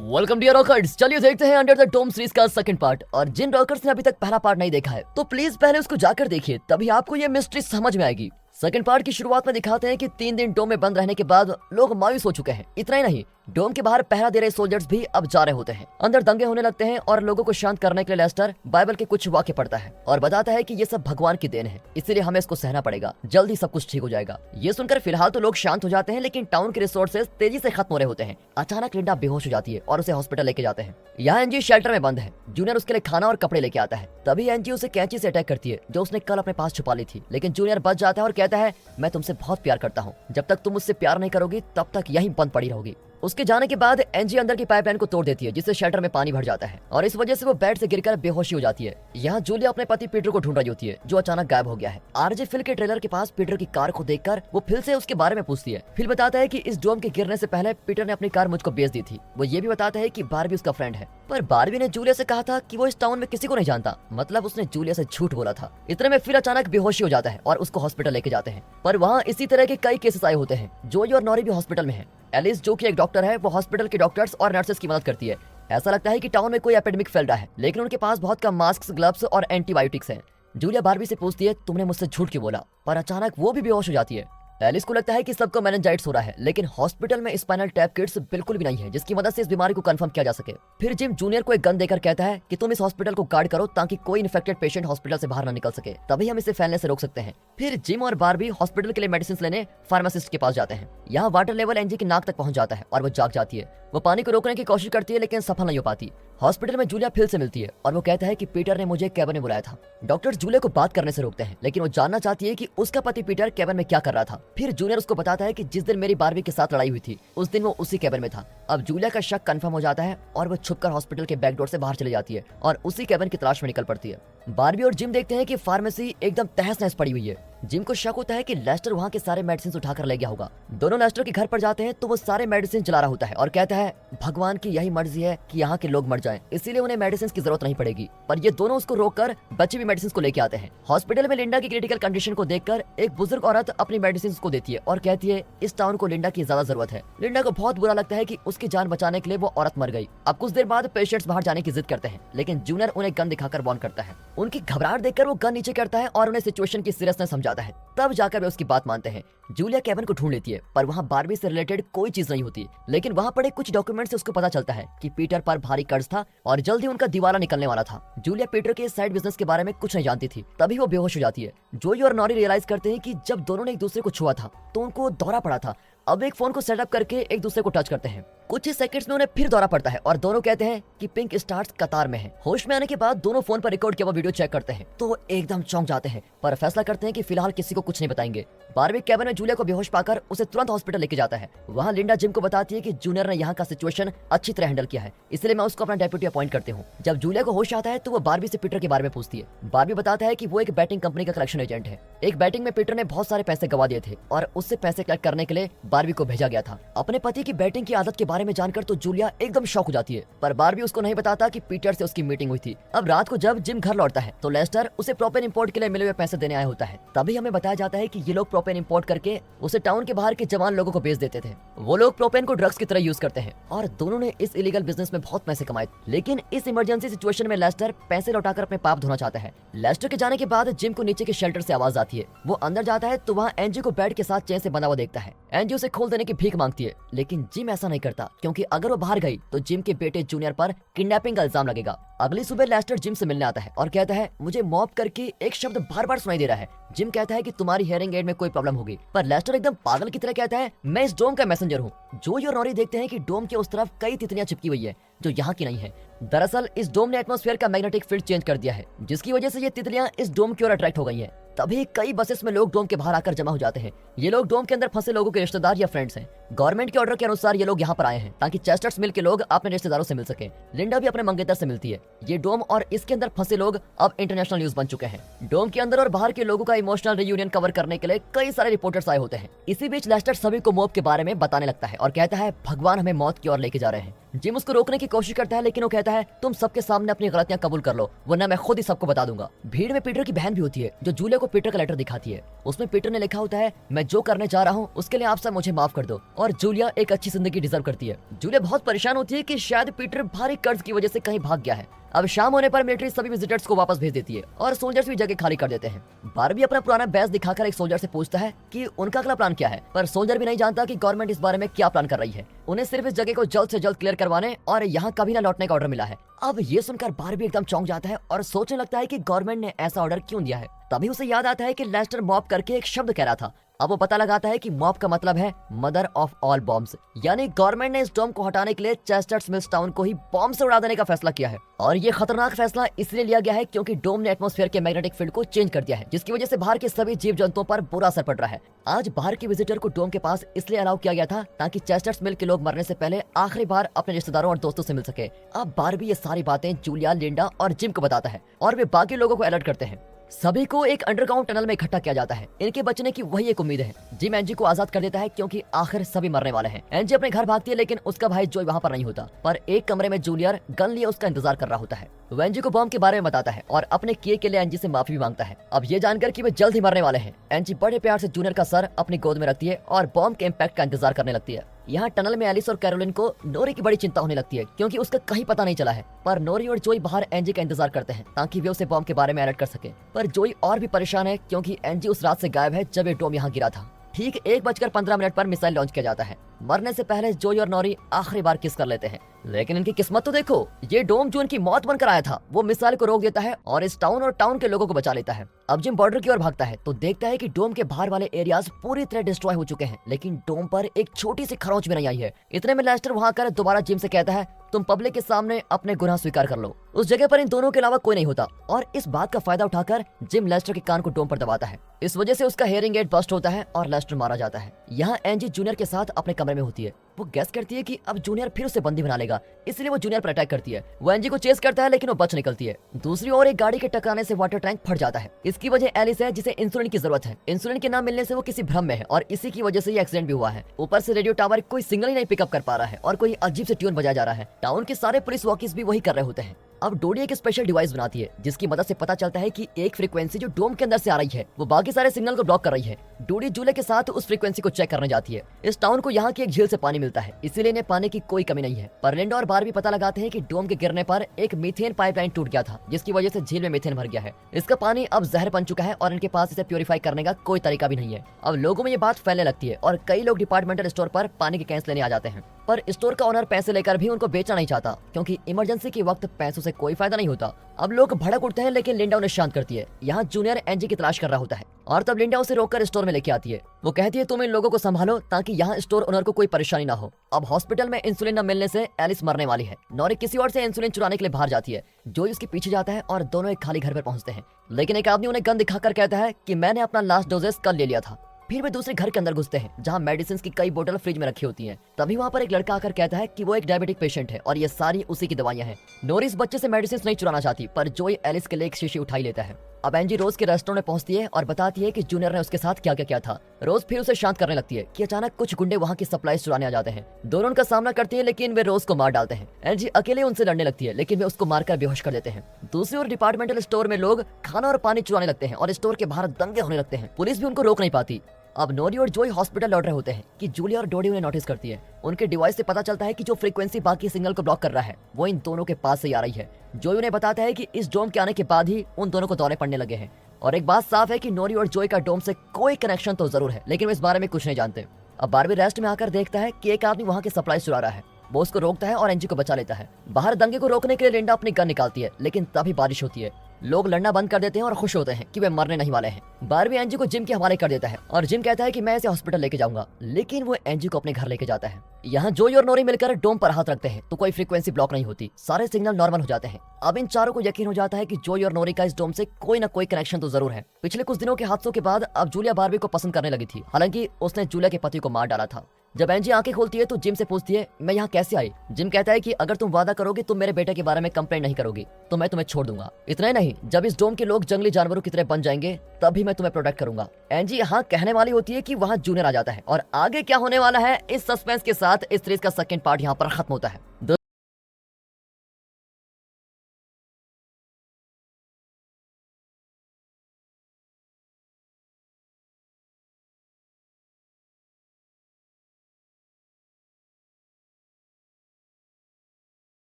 Welcome dear rockers. चलिए देखते हैं अंडर द डोम सीरीज का सेकंड पार्ट। और जिन रॉकर्स ने अभी तक पहला पार्ट नहीं देखा है तो प्लीज पहले उसको जाकर देखिए, तभी आपको ये मिस्ट्री समझ में आएगी। सेकंड पार्ट की शुरुआत में दिखाते हैं कि 3 दिन डोम में बंद रहने के बाद लोग मायूस हो चुके हैं। इतना ही नहीं, डोम के बाहर पहरा दे रहे सोल्जर्स भी अब जा रहे होते हैं। अंदर दंगे होने लगते हैं और लोगों को शांत करने के लिए लेस्टर बाइबल के कुछ वाक्य पढ़ता है और बताता है कि ये सब भगवान की देन है, इसीलिए हमें इसको सहना पड़ेगा, जल्दी सब कुछ ठीक हो जाएगा। ये सुनकर फिलहाल तो लोग शांत हो जाते हैं, लेकिन टाउन के रिसोर्सेज तेजी से खत्म हो रहे होते हैं। अचानक लिंडा बेहोश हो जाती है और उसे हॉस्पिटल लेके जाते हैं। यहाँ एनजी शेल्टर में बंद है। जूनियर उसके लिए खाना और कपड़े लेके आता है। तभी एनजी उसे कैंची से अटैक करती है जो उसने कल अपने पास छुपा ली थी, लेकिन जूनियर बच जाता है और कहता है मैं तुमसे बहुत प्यार करता हूँ, जब तक तुम मुझसे प्यार नहीं करोगी तब तक यहीं बंद पड़ी रहोगी। उसके जाने के बाद एनजी अंदर की पाइपलाइन को तोड़ देती है, जिससे शेल्टर में पानी भर जाता है और इस वजह से वो बेड से गिरकर बेहोशी हो जाती है। यहाँ जूलिया अपने पति पीटर को ढूंढ रही होती है जो अचानक गायब हो गया है। आरजे फिल के ट्रेलर के पास पीटर की कार को देखकर वो फिल से उसके बारे में पूछती है। फिल बताता है कि इस डोम के गिरने से पहले पीटर ने अपनी कार मुझको बेच दी थी। वो ये भी बताता है कि बारबी उसका फ्रेंड है, पर बारबी ने जूलिया से कहा था कि वो इस टाउन में किसी को नहीं जानता, मतलब उसने जूलिया से झूठ बोला था। इतने में फिल अचानक बेहोशी हो जाता है और उसको हॉस्पिटल लेके जाते हैं, पर वहाँ इसी तरह के कई केसेस आए होते हैं। जोई और नॉरी भी हॉस्पिटल में है। एलिस जो कि एक डॉक्टर है, वो हॉस्पिटल के डॉक्टर्स और नर्सेस की मदद करती है। ऐसा लगता है कि टाउन में कोई एपिडेमिक फैल रहा है, लेकिन उनके पास बहुत कम मास्क, ग्लव्स और एंटीबायोटिक्स हैं। जूलिया बारबी से पूछती है तुमने मुझसे झूठ क्यों बोला, पर अचानक वो भी बेहोश हो जाती है। एलिस को लगता है कि सबको मेनिंजाइटिस हो रहा है, लेकिन हॉस्पिटल में स्पाइनल टैप किट्स बिल्कुल भी नहीं है जिसकी मदद से इस बीमारी को कंफर्म किया जा सके। फिर जिम जूनियर को एक गन देकर कहता है कि तुम इस हॉस्पिटल को गार्ड करो ताकि कोई इन्फेक्टेड पेशेंट हॉस्पिटल से बाहर न निकल सके, तभी हम इसे फैलने से रोक सकते हैं। फिर जिम और बारबी हॉस्पिटल के लिए मेडिसिन लेने फार्मासिस्ट के पास जाते हैं। यहाँ वाटर लेवल एनजी की नाक तक पहुंच जाता है और वो जाग जाती है। वो पानी को रोकने की कोशिश करती है लेकिन सफल नहीं हो पाती। हॉस्पिटल में जूलिया फिल से मिलती है और वो कहता है कि पीटर ने मुझे कैबिन में बुलाया था। डॉक्टर्स जूलिया को बात करने से रोकते हैं, लेकिन वो जानना चाहती है कि उसका पति पीटर कैबिन में क्या कर रहा था। फिर जूनियर उसको बताता है कि जिस दिन मेरी बारबी के साथ लड़ाई हुई थी उस दिन वो उसी कैबिन में था। अब जूलिया का शक कंफर्म हो जाता है और वो छुपकर हॉस्पिटल के बैक डोर से बाहर चली जाती है और उसी कैबिन की तलाश में निकल पड़ती है। बारबी और जिम देखते हैं कि फार्मेसी एकदम तहस नहस पड़ी हुई है। जिम को शक होता है कि लेस्टर वहाँ के सारे मेडिसिन उठाकर ले गया होगा। दोनों लेस्टर के घर पर जाते हैं तो वो सारे मेडिसिन जला रहा होता है और कहता है भगवान की यही मर्जी है कि यहाँ के लोग मर जाएं, इसीलिए उन्हें मेडिसिन की जरूरत नहीं पड़ेगी। पर ये दोनों उसको रोककर बचे भी मेडिसिन को लेके आते हैं। हॉस्पिटल में लिंडा की क्रिटिकल कंडीशन को देखकर एक बुजुर्ग औरत अपनी मेडिसिन को देती है और कहती है इस टाउन को लिंडा की ज्यादा जरूरत है। लिंडा को बहुत बुरा लगता है कि उसकी जान बचाने के लिए वो औरत मर गई। अब कुछ देर बाद पेशेंट्स बाहर जाने की जिद करते हैं, लेकिन जूनियर उन्हें गन दिखाकर वार्न करता है। उनकी घबराहट देखकर वो गन नीचे करता है और उन्हें सिचुएशन की सीरियसनेस समझाता है। तब जाकर वे उसकी बात मानते हैं। जूलिया कैबिन को ढूंढ लेती है, पर वहाँ बारबी से रिलेटेड कोई चीज नहीं होती, लेकिन वहाँ पड़े कुछ डॉक्यूमेंट से उसको पता चलता है कि पीटर पर भारी कर्ज था और जल्दी उनका दिवाला निकलने वाला था। जूलिया पीटर के साइड बिजनेस के बारे में कुछ नहीं जानती थी, तभी वो बेहोश हो जाती है। जोई और नॉरी रियलाइज करते हैं कि जब दोनों ने एक दूसरे को छुआ था तो उनको दौरा पड़ा था। अब एक फोन को सेटअप करके एक दूसरे को टच करते हैं। कुछ ही सेकंड्स में उन्हें फिर दौरा पड़ता है और दोनों कहते हैं कि पिंक स्टार्स कतार में है। होश में आने के बाद दोनों फोन पर रिकॉर्ड किया हुआ वीडियो चेक करते हैं तो वो एकदम चौंक जाते हैं, पर फैसला करते हैं कि फिलहाल किसी को कुछ नहीं बताएंगे। बारबी कैबिन में जूलिया को बेहोश पाकर उसे तुरंत हॉस्पिटल लेके जाता है। वहाँ लिंडा जिम को बताती है कि जूनियर ने यहाँ का सिचुएशन अच्छी तरह हैंडल किया है, इसलिए मैं उसको अपना डेप्यूटी अपॉइंट करती हूँ। जब जूलिया को होश आता है तो वो बारबी से पीटर के बारे में पूछती है। बारबी बताता है कि वो एक बैटिंग कंपनी का कलेक्शन एजेंट है। एक बैटिंग में पीटर ने बहुत सारे पैसे गवा दिए थे और उससे पैसे कलेक्ट करने के लिए बारबी को भेजा गया था। अपने पति की बैटिंग की आदत के बारे में जानकर तो जूलिया एकदम शॉक हो जाती है, पर बारबी उसको नहीं बताता कि पीटर से उसकी मीटिंग हुई थी। अब रात को जब जिम घर लौटता है तो लेस्टर उसे प्रोपेन इंपोर्ट के लिए मिले हुए पैसे देने आया होता है। तभी हमें बताया जाता है कि ये लोग प्रोपेन इंपोर्ट करके उसे टाउन के बाहर के जवान लोगों को बेच देते थे। वो लोग प्रोपेन को ड्रग्स की तरह यूज करते हैं और दोनों ने इस इलीगल बिजनेस में बहुत पैसे कमाए। लेकिन इस इमरजेंसी सिचुएशन में लेस्टर पैसे लौटाकर अपने पाप धोना चाहता है। लेस्टर के जाने के बाद जिम को नीचे के शेल्टर से आवाज आती है। वो अंदर जाता है तो वहाँ एनजी को बेड के साथ चेन से बंधा हुआ देखता है। एनजी उसे खोल देने की भीख मांगती है, लेकिन जिम ऐसा नहीं करता क्योंकि अगर वो बाहर गई तो जिम के बेटे जूनियर पर किडनैपिंग का इल्जाम लगेगा। अगली सुबह लेस्टर जिम से मिलने आता है और कहता है मुझे मॉब करके एक शब्द बार बार सुनाई दे रहा है। जिम कहता है कि तुम्हारी हियरिंग एड में कोई प्रॉब्लम होगी, पर लेस्टर एकदम पागल की तरह कहता है मैं इस डोम का मैसेंजर हूँ। जोई और नॉरी देखते हैं कि डोम के उस तरफ कई तितलियां चिपकी हुई है जो यहाँ की नहीं है। दरअसल इस डोम ने एटमॉस्फेयर का मैग्नेटिक फील्ड चेंज कर दिया है, जिसकी वजह से ये तितलियां इस डोम की ओर अट्रैक्ट हो गई हैं। तभी कई बसेस में लोग डोम के बाहर आकर जमा हो जाते हैं। ये लोग डोम के अंदर फंसे लोगों के रिश्तेदार या फ्रेंड्स हैं। गवर्नमेंट के ऑर्डर के अनुसार ये लोग यहाँ पर आए हैं ताकि चेस्टर्स मिल के लोग अपने रिश्तेदारों से मिल सके। लिंडा भी अपने मंगेतर से मिलती है। ये डोम और इसके अंदर फंसे लोग अब इंटरनेशनल न्यूज बन चुके हैं। डोम के अंदर और बाहर के लोगों का इमोशनल रियूनियन कवर करने के लिए कई सारे रिपोर्टर्स आए होते हैं। इसी बीच लेस्टर सभी को मॉब के बारे में बताने लगता है और कहता है भगवान हमें मौत की ओर लेके जा रहे हैं। जिम उसको रोकने की कोशिश करता है, लेकिन वो कहता है तुम सबके सामने अपनी गलतियां कबूल कर लो, वरना मैं खुद ही सबको बता दूंगा। भीड़ में पीटर की बहन भी होती है जो जूलिया को पीटर का लेटर दिखाती है। उसमें पीटर ने लिखा होता है मैं जो करने जा रहा हूँ उसके लिए आप सब मुझे माफ कर दो और जूलिया एक अच्छी जिंदगी डिजर्व करती है। जूलिया बहुत परेशान होती है कि शायद पीटर भारी कर्ज की वजह से कहीं भाग गया है। अब शाम होने पर मिलिट्री सभी विजिटर्स को वापस भेज देती है और सोल्जर्स भी जगह खाली कर देते हैं। बारबी अपना पुराना बैज दिखाकर एक सोल्जर से पूछता है कि उनका अगला प्लान क्या है, पर सोल्जर भी नहीं जानता कि गवर्नमेंट इस बारे में क्या प्लान कर रही है। उन्हें सिर्फ इस जगह को जल्द से जल्द क्लियर करवाने और यहाँ कभी न लौटने का ऑर्डर मिला है। अब ये सुनकर बारबी एकदम चौंक जाता है और सोचने लगता है कि गवर्नमेंट ने ऐसा ऑर्डर क्यों दिया है। तभी उसे याद आता है कि लेस्टर मॉब करके एक शब्द कह रहा था। अब वो पता लगाता है कि मॉब का मतलब है मदर ऑफ ऑल बॉम्ब्स, यानी गवर्नमेंट ने इस डोम को हटाने के लिए चेस्टर्स मिल्स टाउन को ही बॉम्ब से उड़ा देने का फैसला किया है। और ये खतरनाक फैसला इसलिए लिया गया है क्योंकि डोम ने एटमॉस्फेयर के मैग्नेटिक फील्ड को चेंज कर दिया है, जिसकी वजह से बाहर के सभी जीव जंतुओं पर बुरा असर पड़ रहा है। आज बाहर के विजिटर को डोम के पास इसलिए अलाउ किया गया था ताकि चेस्टर्स मिल के लोग मरने से पहले आखिरी बार अपने रिश्तेदारों और दोस्तों से मिल सके। अब बारबी ये सारी बातें जूलिया, लिंडा और जिम को बताता है और वे बाकी लोगों को अलर्ट करते हैं। सभी को एक अंडरग्राउंड टनल में इकट्ठा किया जाता है। इनके बचने की वही एक उम्मीद है। जिम एंजी को आजाद कर देता है क्योंकि आखिर सभी मरने वाले हैं। एंजी अपने घर भागती है लेकिन उसका भाई जॉय वहाँ पर नहीं होता, पर एक कमरे में जूनियर गन लिए उसका इंतजार कर रहा होता है। वो एंजी को बॉम्ब के बारे में बताता है और अपने किए के लिए एंजी से माफी भी मांगता है। अब ये जानकर कि वे जल्द ही मरने वाले हैं, एंजी बड़े प्यार से जूनियर का सर अपनी गोद में रखती है और बॉम्ब के इम्पैक्ट का इंतजार करने लगती है। यहाँ टनल में एलिस और कैरोलिन को नोरी की बड़ी चिंता होने लगती है क्योंकि उसका कहीं पता नहीं चला है। पर नोरी और जोई बाहर एंजी का इंतजार करते हैं ताकि वे उसे बॉम्ब के बारे में अलर्ट कर सके। पर जोई और भी परेशान है क्योंकि एंजी उस रात से गायब है जब ये डोम यहाँ गिरा था। ठीक 1:15 पर मिसाइल लॉन्च किया जाता है। मरने से पहले जोई और नोरी आखिरी बार किस कर लेते हैं, लेकिन इनकी किस्मत तो देखो, ये डोम जो इनकी मौत बनकर आया था वो मिसाइल को रोक देता है और इस टाउन और टाउन के लोगों को बचा लेता है। अब जिम बॉर्डर की ओर भागता है तो देखता है कि डोम के बाहर वाले एरियाज पूरी तरह डिस्ट्रॉय हो चुके हैं, लेकिन डोम पर एक छोटी सी खरोंच भी नहीं आई है। इतने में लेस्टर वहां आकर दोबारा जिम से कहता है, तुम पब्लिक के सामने अपने गुनाह स्वीकार कर लो। उस जगह पर इन दोनों के अलावा कोई नहीं होता और इस बात का फायदा उठाकर जिम लेस्टर के कान को डोम पर दबाता है। इस वजह से उसका हेयरिंग एड बस्ट होता है और लेस्टर मारा जाता है। यहाँ एंजी जूनियर के साथ अपने कमरे में होती है। वो गैस करती है कि अब जूनियर फिर उसे बंदी बना लेगा, इसलिए वो जूनियर पर अटैक करती है। वो एंजी को चेस करता है लेकिन वो बच निकलती है। दूसरी ओर एक गाड़ी के टकराने से वाटर टैंक फट जाता है। इसकी वजह एलिस है जिसे इंसुलिन की जरूरत है। इंसुलिन के ना मिलने से वो किसी भ्रम में है और इसी की वजह से ये एक्सीडेंट भी हुआ है। ऊपर से रेडियो टावर कोई सिग्नल ही नहीं पिकअप कर पा रहा है और कोई अजीब से ट्यून बजाया जा रहा है। टाउन के सारे पुलिस वॉकिस भी वही कर रहे होते हैं। अब डोडी एक स्पेशल डिवाइस बनाती है जिसकी मदद से पता चलता है कि एक फ्रीक्वेंसी जो डोम के अंदर से आ रही है वो बाकी सारे सिग्नल को ब्लॉक कर रही है। डोडी जूले के साथ उस फ्रीक्वेंसी को चेक करने जाती है। इस टाउन को यहाँ की एक झील से पानी मिलता है, इसीलिए इन्हें पानी की कोई कमी नहीं है। पर लिंडा और बारबी पता लगाते हैं कि डोम के गिरने पर एक मीथेन पाइपलाइन टूट गया था, जिसकी वजह से झील में मीथेन भर गया है। इसका पानी अब जहर बन चुका है और इनके पास इसे प्योरीफाई करने का कोई तरीका भी नहीं है। अब लोगों में ये बात फैलने लगती है और कई लोग डिपार्टमेंटल स्टोर पर पानी के कैंस लेने आ जाते हैं। पर स्टोर का ओनर पैसे लेकर भी उनको बेचना नहीं चाहता क्योंकि इमरजेंसी के वक्त पैसों से कोई फायदा नहीं होता। अब लोग भड़क उठते हैं लेकिन लिंडा उन्हें शांत करती है। यहाँ जूनियर एंजी की तलाश कर रहा होता है और तब लिंडा उसे रोककर स्टोर में लेके आती है। वो कहती है, तुम इन लोगों को संभालो ताकि यहाँ स्टोर ओनर को कोई परेशानी ना हो। अब हॉस्पिटल में इंसुलिन न मिलने से एलिस मरने वाली है। नॉरी किसी और से इंसुलिन चुराने के लिए बाहर जाती है। जोई उसके पीछे जाता है और दोनों एक खाली घर पर पहुंचते हैं, लेकिन एक आदमी उन्हें गन दिखाकर कहता है कि मैंने अपना लास्ट डोजेस कल ले लिया था। फिर वे दूसरे घर के अंदर घुसते हैं जहां मेडिसिन की कई बोतल फ्रिज में रखी होती हैं। तभी वहां पर एक लड़का आकर कहता है कि वो एक डायबिटिक पेशेंट है और ये सारी उसी की दवाइयां हैं। नोरी इस बच्चे से मेडिसिन नहीं चुराना चाहती, पर जोई एलिस के लिए एक शीशी उठाई लेता है। अब एंजी रोज के रेस्टोरेंट में पहुंचती है और बताती है कि जूनियर ने उसके साथ क्या क्या किया था। रोज फिर उसे शांत करने लगती है कि अचानक कुछ गुंडे वहां की सप्लाईज चुराने आ जाते हैं। दोनों उनका सामना करती है लेकिन वे रोज को मार डालते हैं। एंजी अकेले उनसे लड़ने लगती है लेकिन वे उसको मारकर बेहोश कर देते हैं। दूसरी ओर डिपार्टमेंटल स्टोर में लोग खाना और पानी चुराने लगते हैं और स्टोर के बाहर दंगे होने लगते हैं। पुलिस भी उनको रोक नहीं पाती। अब नोरी और जोई हॉस्पिटल लौट रहे होते हैं कि जूलिया और डोडी उन्हें नोटिस करती है। उनके डिवाइस से पता चलता है कि जो फ्रीक्वेंसी बाकी सिग्नल को ब्लॉक कर रहा है वो इन दोनों के पास से ही आ रही है। जोई उन्हें बताता है कि इस डोम के आने के बाद ही उन दोनों को दौरे पड़ने लगे हैं। और एक बात साफ है कि नोरी और जोई का डोम से कोई कनेक्शन तो जरूर है, लेकिन वो इस बारे में कुछ नहीं जानते। अब बारबी रेस्ट में आकर देखता है कि एक आदमी वहाँ के सप्लाई चुरा रहा है। वो उसको रोकता है और एंजी को बचा लेता है। बाहर दंगे को रोकने के लिए लिंडा अपनी गन निकालती है, लेकिन तभी बारिश होती है। लोग लड़ना बंद कर देते हैं और खुश होते हैं कि वे मरने नहीं वाले हैं। बारबी एंजी को जिम के हवाले कर देता है और जिम कहता है कि मैं इसे हॉस्पिटल लेके जाऊंगा, लेकिन वो एंजी को अपने घर लेके जाता है। यहाँ जोई और नोरी मिलकर डोम पर हाथ रखते हैं तो कोई फ्रीक्वेंसी ब्लॉक नहीं होती, सारे सिग्नल नॉर्मल हो जाते हैं। अब इन चारों को यकीन हो जाता है कि जोई और नोरी का इस डोम से कोई ना कोई कनेक्शन तो जरूर है। पिछले कुछ दिनों के हादसों के बाद अब जूलिया बारबी को पसंद करने लगी थी, हालांकि उसने जूलिया के पति को मार डाला था। जब एंजी आंखें खोलती है तो जिम से पूछती है, मैं यहाँ कैसे आई? जिम कहता है कि अगर तुम वादा करोगे तुम मेरे बेटे के बारे में कंप्लेंट नहीं करोगी तो मैं तुम्हें छोड़ दूंगा। इतना ही नहीं, जब इस डोम के लोग जंगली जानवरों की तरह बन जाएंगे तभी मैं तुम्हें प्रोटेक्ट करूंगा। एंजी यहाँ कहने वाली होती है कि वहाँ जूनियर आ जाता है और आगे क्या होने वाला है इस सस्पेंस के साथ इस सीरीज का सेकंड पार्ट यहाँ पर खत्म होता है।